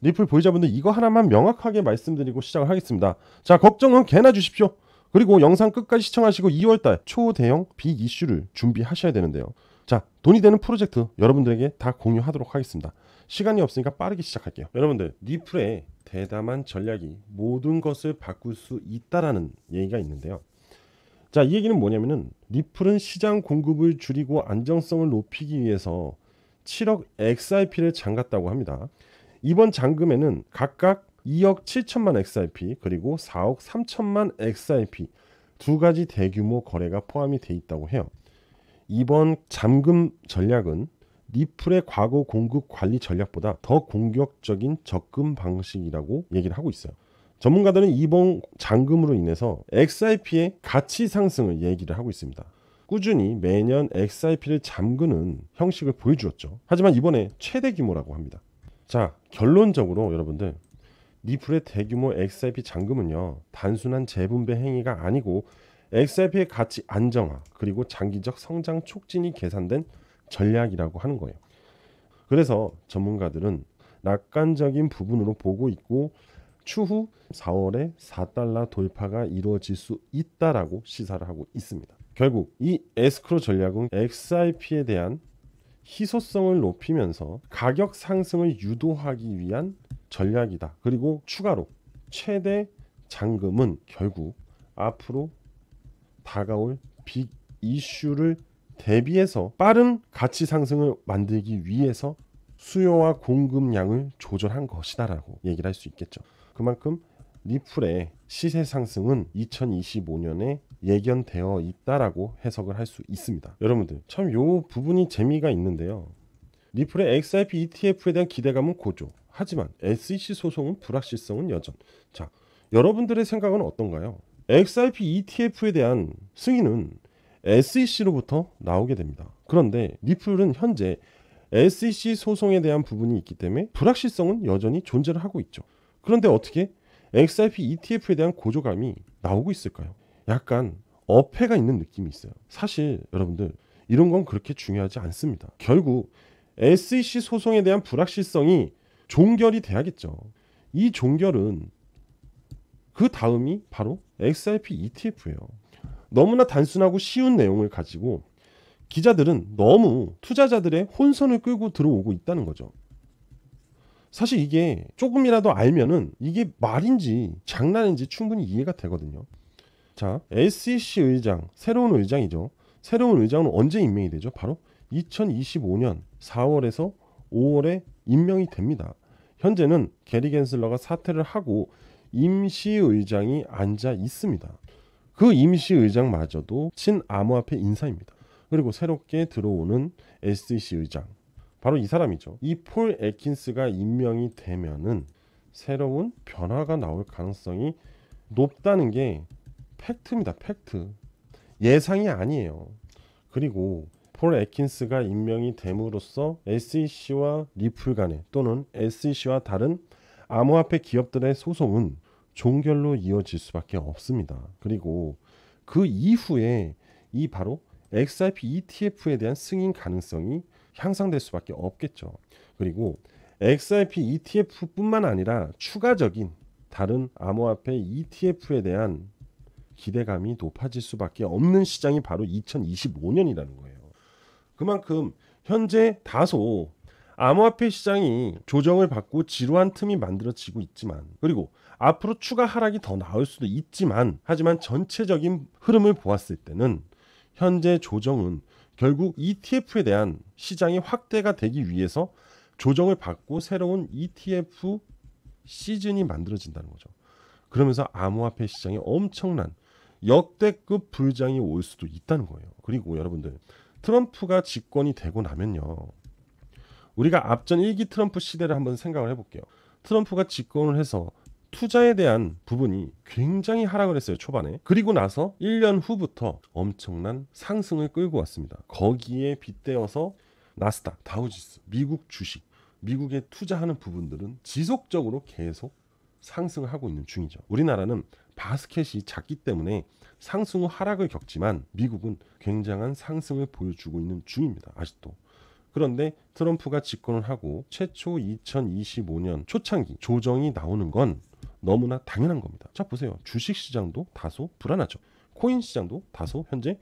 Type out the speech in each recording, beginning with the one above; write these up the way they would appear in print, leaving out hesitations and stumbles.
리플 보유자분들 이거 하나만 명확하게 말씀드리고 시작을 하겠습니다. 자, 걱정은 개나 주십시오. 그리고 영상 끝까지 시청하시고 2월달 초대형 빅 이슈를 준비하셔야 되는데요. 자, 돈이 되는 프로젝트 여러분들에게 다 공유하도록 하겠습니다. 시간이 없으니까 빠르게 시작할게요. 여러분들, 리플의 대담한 전략이 모든 것을 바꿀 수 있다라는 얘기가 있는데요. 자, 이 얘기는 뭐냐면은 리플은 시장 공급을 줄이고 안정성을 높이기 위해서 7억 XRP를 잠갔다고 합니다. 이번 잔금에는 각각 2억 7천만 XRP 그리고 4억 3천만 XRP 두 가지 대규모 거래가 포함이 돼 있다고 해요. 이번 잠금 전략은 리플의 과거 공급 관리 전략보다 더 공격적인 접근 방식이라고 얘기를 하고 있어요. 전문가들은 이번 잔금으로 인해서 XRP의 가치 상승을 얘기를 하고 있습니다. 꾸준히 매년 XRP를 잠그는 형식을 보여주었죠. 하지만 이번에 최대 규모라고 합니다. 자, 결론적으로 여러분들, 리플의 대규모 XRP 잔금은요, 단순한 재분배 행위가 아니고 XRP의 가치 안정화 그리고 장기적 성장 촉진이 계산된 전략이라고 하는 거예요. 그래서 전문가들은 낙관적인 부분으로 보고 있고 추후 4월에 4달러 돌파가 이루어질 수 있다라고 시사를 하고 있습니다. 결국 이 에스크로 전략은 XRP에 대한 희소성을 높이면서 가격 상승을 유도하기 위한 전략이다. 그리고 추가로 최대 잔금은 결국 앞으로 다가올 빅 이슈를 대비해서 빠른 가치 상승을 만들기 위해서 수요와 공급량을 조절한 것이다라고 얘기를 할 수 있겠죠. 그만큼 리플의 시세 상승은 2025년에 예견되어 있다라고 해석을 할 수 있습니다. 여러분들, 참 요 부분이 재미가 있는데요. 리플의 XRP ETF에 대한 기대감은 고조. 하지만 SEC 소송은 불확실성은 여전. 자, 여러분들의 생각은 어떤가요? XRP ETF에 대한 승인은 SEC로부터 나오게 됩니다. 그런데 리플은 현재 SEC 소송에 대한 부분이 있기 때문에 불확실성은 여전히 존재를 하고 있죠. 그런데 어떻게 XRP ETF에 대한 고조감이 나오고 있을까요? 약간 어폐가 있는 느낌이 있어요. 사실 여러분들, 이런 건 그렇게 중요하지 않습니다. 결국 SEC 소송에 대한 불확실성이 종결이 돼야겠죠. 이 종결은 그 다음이 바로 XRP ETF예요. 너무나 단순하고 쉬운 내용을 가지고 기자들은 너무 투자자들의 혼선을 끌고 들어오고 있다는 거죠. 사실 이게 조금이라도 알면은 이게 말인지 장난인지 충분히 이해가 되거든요. 자, SEC 의장, 새로운 의장이죠. 새로운 의장은 언제 임명이 되죠? 바로 2025년 4월에서 5월에 임명이 됩니다. 현재는 게리 겐슬러가 사퇴를 하고 임시의장이 앉아 있습니다. 그 임시의장마저도 친암호화폐 인사입니다. 그리고 새롭게 들어오는 SEC 의장, 바로 이 사람이죠. 이 폴 애킨스가 임명이 되면은 새로운 변화가 나올 가능성이 높다는 게 팩트입니다. 팩트. 예상이 아니에요. 그리고 폴 애킨스가 임명이 됨으로써 SEC와 리플 간의 또는 SEC와 다른 암호화폐 기업들의 소송은 종결로 이어질 수밖에 없습니다. 그리고 그 이후에 이 바로 XRP ETF에 대한 승인 가능성이 향상될 수밖에 없겠죠. 그리고 XRP ETF뿐만 아니라 추가적인 다른 암호화폐 ETF에 대한 기대감이 높아질 수밖에 없는 시장이 바로 2025년이라는 거예요. 그만큼 현재 다소 암호화폐 시장이 조정을 받고 지루한 틈이 만들어지고 있지만, 그리고 앞으로 추가 하락이 더 나올 수도 있지만, 하지만 전체적인 흐름을 보았을 때는 현재 조정은 결국 ETF에 대한 시장이 확대가 되기 위해서 조정을 받고 새로운 ETF 시즌이 만들어진다는 거죠. 그러면서 암호화폐 시장에 엄청난 역대급 불장이 올 수도 있다는 거예요. 그리고 여러분들, 트럼프가 집권이 되고 나면요, 우리가 앞전 1기 트럼프 시대를 한번 생각을 해볼게요. 트럼프가 집권을 해서 투자에 대한 부분이 굉장히 하락을 했어요, 초반에. 그리고 나서 1년 후부터 엄청난 상승을 끌고 왔습니다. 거기에 빗대어서 나스닥, 다우지수, 미국 주식, 미국에 투자하는 부분들은 지속적으로 계속 상승을 하고 있는 중이죠. 우리나라는 바스켓이 작기 때문에 상승 후 하락을 겪지만 미국은 굉장한 상승을 보여주고 있는 중입니다. 아직도. 그런데 트럼프가 집권을 하고 최초 2025년 초창기 조정이 나오는 건 너무나 당연한 겁니다. 자 보세요. 주식시장도 다소 불안하죠. 코인 시장도 다소 현재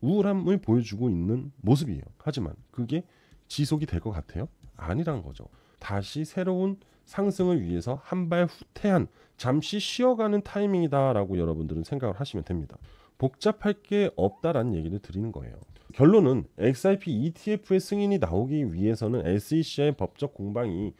우울함을 보여주고 있는 모습이에요. 하지만 그게 지속이 될 것 같아요? 아니라는 거죠. 다시 새로운 상승을 위해서 한 발 후퇴한 잠시 쉬어가는 타이밍이다라고 여러분들은 생각을 하시면 됩니다. 복잡할 게 없다라는 얘기를 드리는 거예요. 결론은 XRP ETF의 승인이 나오기 위해서는 SEC의 법적 공방이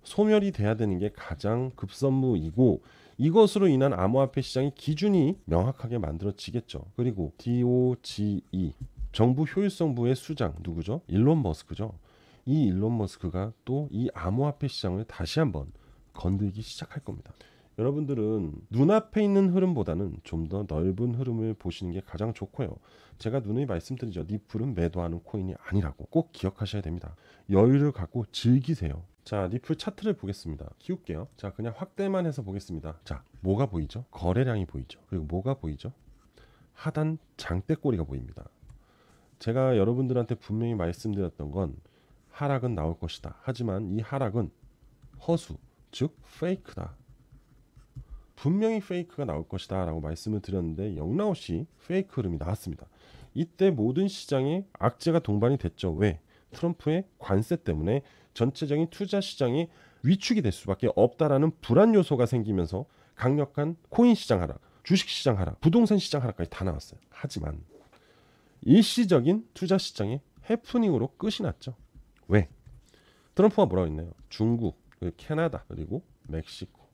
소멸이 돼야 되는 게 가장 급선무이고 이것으로 인한 암호화폐 시장의 기준이 명확하게 만들어지겠죠. 그리고 DOGE 정부 효율성부의 수장 누구죠? 일론 머스크죠. 이 일론 머스크가 또 이 암호화폐 시장을 다시 한번 건들기 시작할 겁니다. 여러분들은 눈앞에 있는 흐름보다는 좀 더 넓은 흐름을 보시는 게 가장 좋고요. 제가 누누이 말씀드리죠. 니플은 매도하는 코인이 아니라고 꼭 기억하셔야 됩니다. 여유를 갖고 즐기세요. 자, 니플 차트를 보겠습니다. 키울게요. 자, 그냥 확대만 해서 보겠습니다. 자, 뭐가 보이죠? 거래량이 보이죠. 그리고 뭐가 보이죠? 하단 장대꼬리가 보입니다. 제가 여러분들한테 분명히 말씀드렸던 건 하락은 나올 것이다. 하지만 이 하락은 허수, 즉 페이크다. 분명히 페이크가 나올 것이다 라고 말씀을 드렸는데 영락없이 페이크 흐름이 나왔습니다. 이때 모든 시장에 악재가 동반이 됐죠. 왜? 트럼프의 관세 때문에 전체적인 투자 시장이 위축이 될 수밖에 없다라는 불안 요소가 생기면서 강력한 코인 시장 하락, 주식 시장 하락, 부동산 시장 하락까지 다 나왔어요. 하지만 일시적인 투자 시장의 해프닝으로 끝이 났죠. 왜? 트럼프가 뭐라고 했나요? 중국, 캐나다, 그리고 멕시코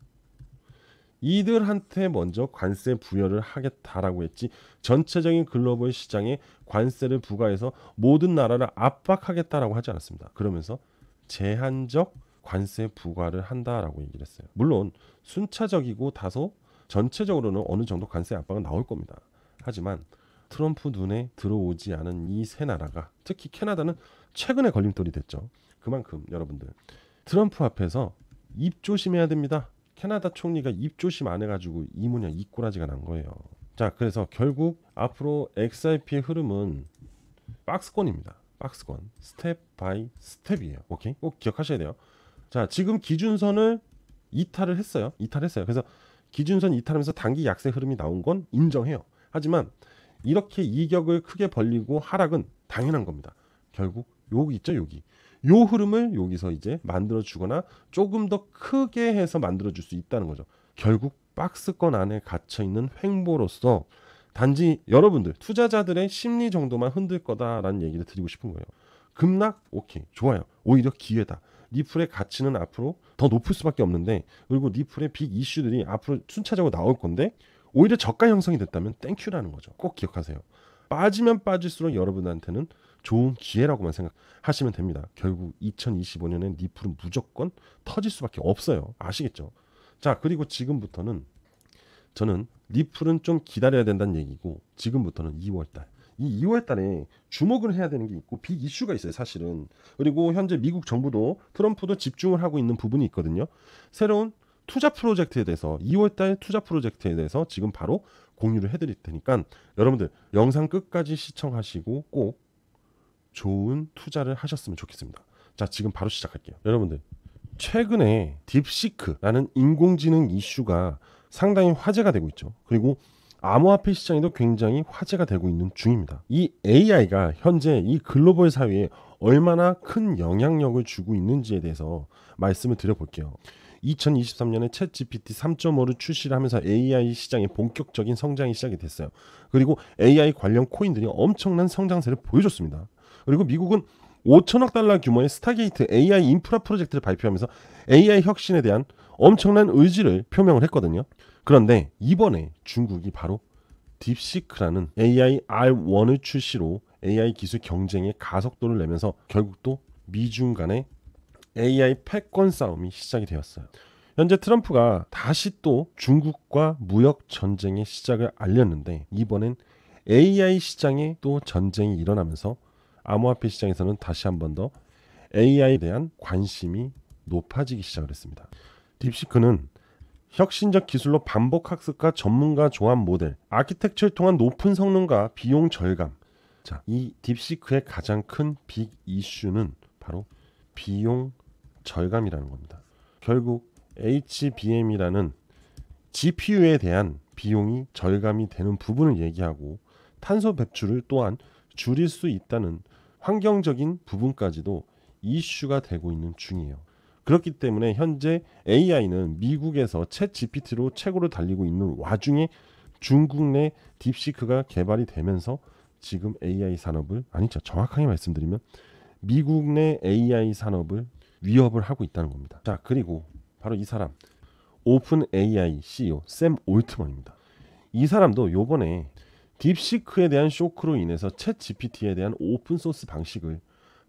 이들한테 먼저 관세 부여를 하겠다라고 했지 전체적인 글로벌 시장에 관세를 부과해서 모든 나라를 압박하겠다라고 하지 않았습니다. 그러면서 제한적 관세 부과를 한다라고 얘기를 했어요. 물론 순차적이고 다소 전체적으로는 어느 정도 관세 압박은 나올 겁니다. 하지만 트럼프 눈에 들어오지 않은 이 세 나라가 특히 캐나다는 최근에 걸림돌이 됐죠. 그만큼 여러분들 트럼프 앞에서 입 조심해야 됩니다. 캐나다 총리가 입 조심 안 해가지고 이 모양 이 꼬라지가 난 거예요. 자, 그래서 결국 앞으로 XRP의 흐름은 박스권입니다. 박스권, 스텝 바이 스텝이에요. 오케이? 꼭 기억하셔야 돼요. 자, 지금 기준선을 이탈했어요. 그래서 기준선 이탈하면서 단기 약세 흐름이 나온 건 인정해요. 하지만 이렇게 이격을 크게 벌리고 하락은 당연한 겁니다. 결국 여기 있죠, 여기. 요 흐름을 여기서 이제 만들어주거나 조금 더 크게 해서 만들어줄 수 있다는 거죠. 결국 박스권 안에 갇혀있는 횡보로서 단지 여러분들 투자자들의 심리 정도만 흔들 거다라는 얘기를 드리고 싶은 거예요. 급락? 오케이, 좋아요. 오히려 기회다. 니플의 가치는 앞으로 더 높을 수밖에 없는데 그리고 니플의 빅 이슈들이 앞으로 순차적으로 나올 건데 오히려 저가 형성이 됐다면 땡큐라는 거죠. 꼭 기억하세요. 빠지면 빠질수록 여러분한테는 좋은 기회라고만 생각하시면 됩니다. 결국 2025년에 니플은 무조건 터질 수밖에 없어요. 아시겠죠? 자, 그리고 지금부터는 저는 니플은 좀 기다려야 된다는 얘기고 지금부터는 2월달. 이 2월달에 주목을 해야 되는 게 있고 빅 이슈가 있어요. 사실은. 그리고 현재 미국 정부도 트럼프도 집중을 하고 있는 부분이 있거든요. 새로운 투자 프로젝트에 대해서 2월달 투자 프로젝트에 대해서 지금 바로 공유를 해드릴 테니까 여러분들 영상 끝까지 시청하시고 꼭 좋은 투자를 하셨으면 좋겠습니다. 자, 지금 바로 시작할게요. 여러분들 최근에 딥시크라는 인공지능 이슈가 상당히 화제가 되고 있죠. 그리고 암호화폐 시장에도 굉장히 화제가 되고 있는 중입니다. 이 AI가 현재 이 글로벌 사회에 얼마나 큰 영향력을 주고 있는지에 대해서 말씀을 드려볼게요. 2023년에 챗GPT 3.5를 출시를 하면서 AI 시장의 본격적인 성장이 시작이 됐어요. 그리고 AI 관련 코인들이 엄청난 성장세를 보여줬습니다. 그리고 미국은 5천억 달러 규모의 스타게이트 AI 인프라 프로젝트를 발표하면서 AI 혁신에 대한 엄청난 의지를 표명을 했거든요. 그런데 이번에 중국이 바로 딥시크라는 AI R1을 출시로 AI 기술 경쟁에 가속도를 내면서 결국 또 미중 간의 AI 패권 싸움이 시작이 되었어요. 현재 트럼프가 다시 또 중국과 무역 전쟁의 시작을 알렸는데 이번엔 AI 시장에 또 전쟁이 일어나면서 암호화폐 시장에서는 다시 한 번 더 AI에 대한 관심이 높아지기 시작을 했습니다. 딥시크는 혁신적 기술로 반복 학습과 전문가 조합 모델, 아키텍처를 통한 높은 성능과 비용 절감. 자, 이 딥시크의 가장 큰 빅 이슈는 바로 비용 절감이라는 겁니다. 결국 HBM이라는 GPU에 대한 비용이 절감이 되는 부분을 얘기하고 탄소 배출을 또한 줄일 수 있다는 환경적인 부분까지도 이슈가 되고 있는 중이에요. 그렇기 때문에 현재 AI는 미국에서 챗 GPT로 최고로 달리고 있는 와중에 중국 내 딥시크가 개발이 되면서 지금 AI 산업을 아니죠. 정확하게 말씀드리면 미국 내 AI 산업을 위협을 하고 있다는 겁니다. 자, 그리고 바로 이 사람 오픈 AI CEO 샘 올트먼입니다. 이 사람도 요번에 딥시크에 대한 쇼크로 인해서 챗 GPT에 대한 오픈 소스 방식을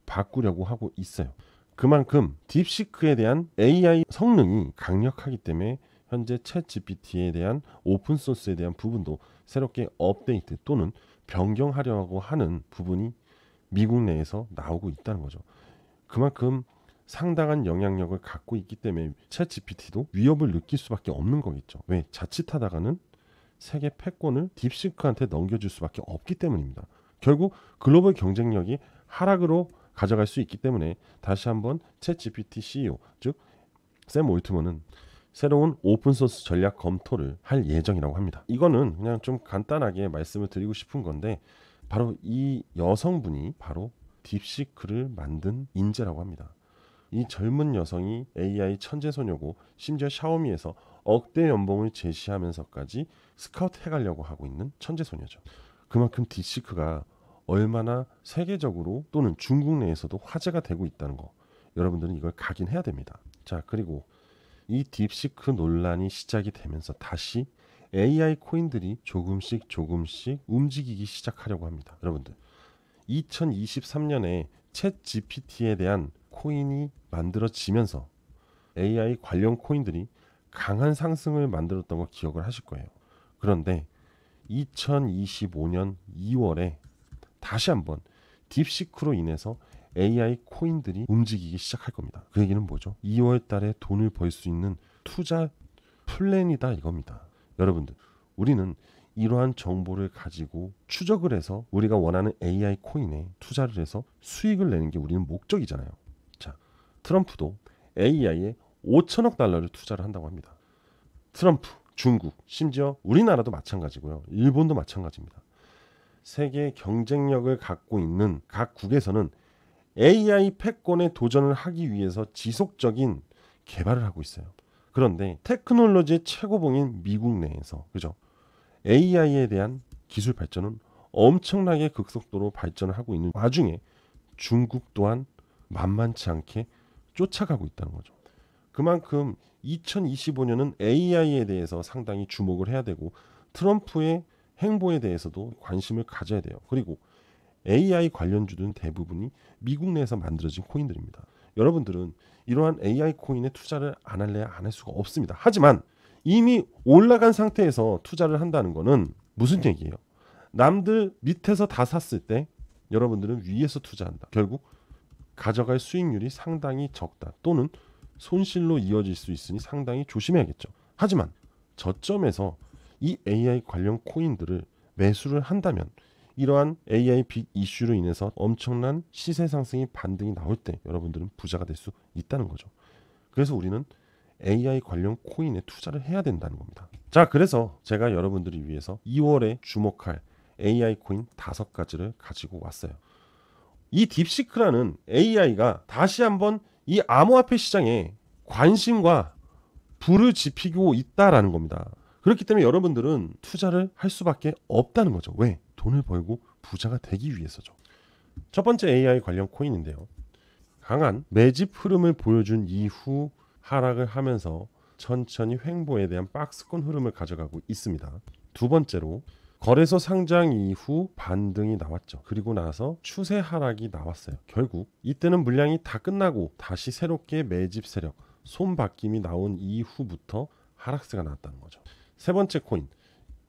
바꾸려고 하고 있어요. 그만큼 딥시크에 대한 AI 성능이 강력하기 때문에 현재 챗 GPT에 대한 오픈 소스에 대한 부분도 새롭게 업데이트 또는 변경하려고 하는 부분이 미국 내에서 나오고 있다는 거죠. 그만큼 상당한 영향력을 갖고 있기 때문에 챗 GPT도 위협을 느낄 수밖에 없는 거겠죠. 왜? 자칫하다가는 세계 패권을 딥시크한테 넘겨줄 수밖에 없기 때문입니다. 결국 글로벌 경쟁력이 하락으로 가져갈 수 있기 때문에 다시 한번 챗 GPT CEO 즉 샘 올트먼은 새로운 오픈소스 전략 검토를 할 예정이라고 합니다. 이거는 그냥 좀 간단하게 말씀을 드리고 싶은 건데 바로 이 여성분이 바로 딥시크를 만든 인재라고 합니다. 이 젊은 여성이 AI 천재소녀고 심지어 샤오미에서 억대 연봉을 제시하면서까지 스카우트 해가려고 하고 있는 천재소녀죠. 그만큼 딥시크가 얼마나 세계적으로 또는 중국 내에서도 화제가 되고 있다는 거 여러분들은 이걸 각인해야 됩니다. 자, 그리고 이 딥시크 논란이 시작이 되면서 다시 AI 코인들이 조금씩 움직이기 시작하려고 합니다. 여러분들 2023년에 챗 GPT에 대한 코인이 만들어지면서 AI 관련 코인들이 강한 상승을 만들었던 거 기억을 하실 거예요. 그런데 2025년 2월에 다시 한번 딥시크로 인해서 AI 코인들이 움직이기 시작할 겁니다. 그 얘기는 뭐죠? 2월 달에 돈을 벌 수 있는 투자 플랜이다 이겁니다. 여러분들, 우리는 이러한 정보를 가지고 추적을 해서 우리가 원하는 AI 코인에 투자를 해서 수익을 내는 게 우리는 목적이잖아요. 자, 트럼프도 AI에 5천억 달러를 투자를 한다고 합니다. 트럼프, 중국, 심지어 우리나라도 마찬가지고요. 일본도 마찬가지입니다. 세계 경쟁력을 갖고 있는 각국에서는 AI 패권에 도전을 하기 위해서 지속적인 개발을 하고 있어요. 그런데 테크놀로지의 최고봉인 미국 내에서 그죠? AI에 대한 기술 발전은 엄청나게 극속도로 발전을 하고 있는 와중에 중국 또한 만만치 않게 쫓아가고 있다는 거죠. 그만큼 2025년은 AI에 대해서 상당히 주목을 해야 되고 트럼프의 행보에 대해서도 관심을 가져야 돼요. 그리고 AI 관련주들은 대부분이 미국 내에서 만들어진 코인들입니다. 여러분들은 이러한 AI 코인에 투자를 안 할래야 안 할 수가 없습니다. 하지만 이미 올라간 상태에서 투자를 한다는 거는 무슨 얘기예요? 남들 밑에서 다 샀을 때 여러분들은 위에서 투자한다. 결국 가져갈 수익률이 상당히 적다. 또는 손실로 이어질 수 있으니 상당히 조심해야겠죠. 하지만 저점에서 이 AI 관련 코인들을 매수를 한다면 이러한 AI 빅 이슈로 인해서 엄청난 시세 상승이 반등이 나올 때 여러분들은 부자가 될 수 있다는 거죠. 그래서 우리는 AI 관련 코인에 투자를 해야 된다는 겁니다. 자, 그래서 제가 여러분들을 위해서 2월에 주목할 AI 코인 5가지를 가지고 왔어요. 이 딥시크라는 AI가 다시 한번 이 암호화폐 시장에 관심과 불을 지피고 있다라는 겁니다. 그렇기 때문에 여러분들은 투자를 할 수밖에 없다는 거죠. 왜? 돈을 벌고 부자가 되기 위해서죠. 첫 번째 AI 관련 코인인데요. 강한 매집 흐름을 보여준 이후 하락을 하면서 천천히 횡보에 대한 박스권 흐름을 가져가고 있습니다. 두 번째로 거래소 상장 이후 반등이 나왔죠. 그리고 나서 추세 하락이 나왔어요. 결국 이때는 물량이 다 끝나고 다시 새롭게 매집 세력, 손바뀜이 나온 이후부터 하락세가 나왔다는 거죠. 세 번째 코인,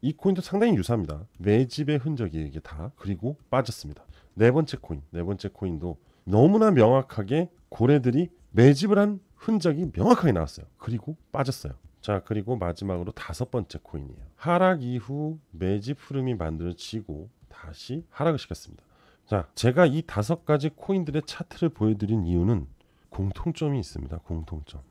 이 코인도 상당히 유사합니다. 매집의 흔적이 이게 다 그리고 빠졌습니다. 네 번째 코인도 너무나 명확하게 고래들이 매집을 한 흔적이 명확하게 나왔어요. 그리고 빠졌어요. 자, 그리고 마지막으로 5번째 코인이에요. 하락 이후 매집 흐름이 만들어지고 다시 하락을 시켰습니다. 자, 제가 이 5가지 코인들의 차트를 보여드린 이유는 공통점이 있습니다. 공통점.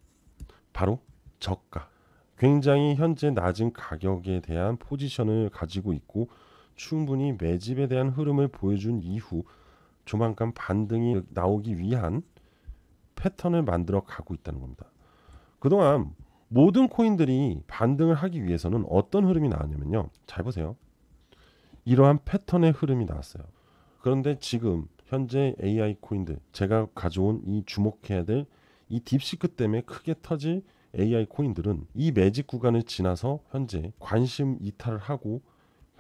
바로 저가. 굉장히 현재 낮은 가격에 대한 포지션을 가지고 있고 충분히 매집에 대한 흐름을 보여준 이후 조만간 반등이 나오기 위한 패턴을 만들어 가고 있다는 겁니다. 그동안 모든 코인들이 반등을 하기 위해서는 어떤 흐름이 나왔냐면요. 잘 보세요. 이러한 패턴의 흐름이 나왔어요. 그런데 지금 현재 AI 코인들, 제가 가져온 이 주목해야 될 이 딥시크 때문에 크게 터질 AI 코인들은 이 매직 구간을 지나서 현재 관심 이탈을 하고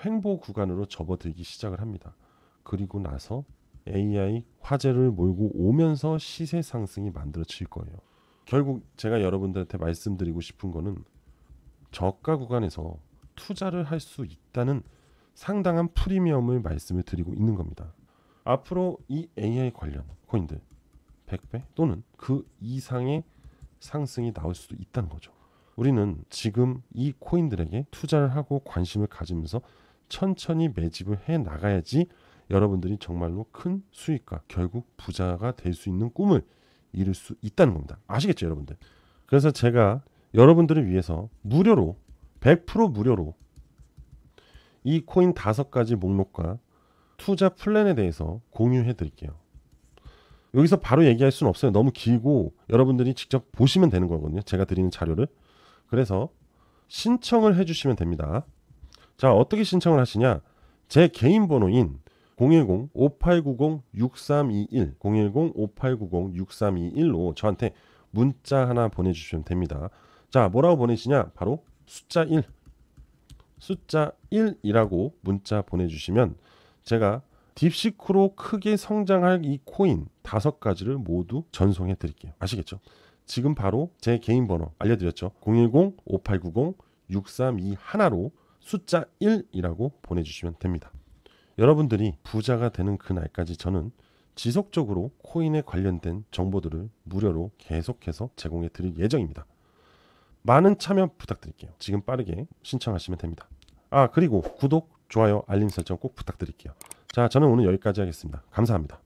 횡보 구간으로 접어들기 시작을 합니다. 그리고 나서 AI 화제를 몰고 오면서 시세 상승이 만들어질 거예요. 결국 제가 여러분들한테 말씀드리고 싶은 거는 저가 구간에서 투자를 할 수 있다는 상당한 프리미엄을 말씀을 드리고 있는 겁니다. 앞으로 이 AI 관련 코인들 100배 또는 그 이상의 상승이 나올 수도 있다는 거죠. 우리는 지금 이 코인들에게 투자를 하고 관심을 가지면서 천천히 매집을 해 나가야지 여러분들이 정말로 큰 수익과 결국 부자가 될 수 있는 꿈을 이룰 수 있다는 겁니다. 아시겠죠, 여러분들? 그래서 제가 여러분들을 위해서 무료로 100% 무료로 이 코인 5가지 목록과 투자 플랜에 대해서 공유해 드릴게요. 여기서 바로 얘기할 수는 없어요. 너무 길고 여러분들이 직접 보시면 되는 거거든요. 제가 드리는 자료를. 그래서 신청을 해주시면 됩니다. 자, 어떻게 신청을 하시냐? 제 개인 번호인 010-5890-6321 010-5890-6321로 저한테 문자 하나 보내주시면 됩니다. 자, 뭐라고 보내시냐? 바로 숫자 1 숫자 1이라고 문자 보내주시면 제가 딥시크로 크게 성장할 이 코인 5가지를 모두 전송해 드릴게요. 아시겠죠? 지금 바로 제 개인 번호 알려드렸죠. 010-5890-6321로 숫자 1이라고 보내주시면 됩니다. 여러분들이 부자가 되는 그날까지 저는 지속적으로 코인에 관련된 정보들을 무료로 계속해서 제공해 드릴 예정입니다. 많은 참여 부탁드릴게요. 지금 빠르게 신청하시면 됩니다. 그리고 구독, 좋아요, 알림 설정 꼭 부탁드릴게요. 자, 저는 오늘 여기까지 하겠습니다. 감사합니다.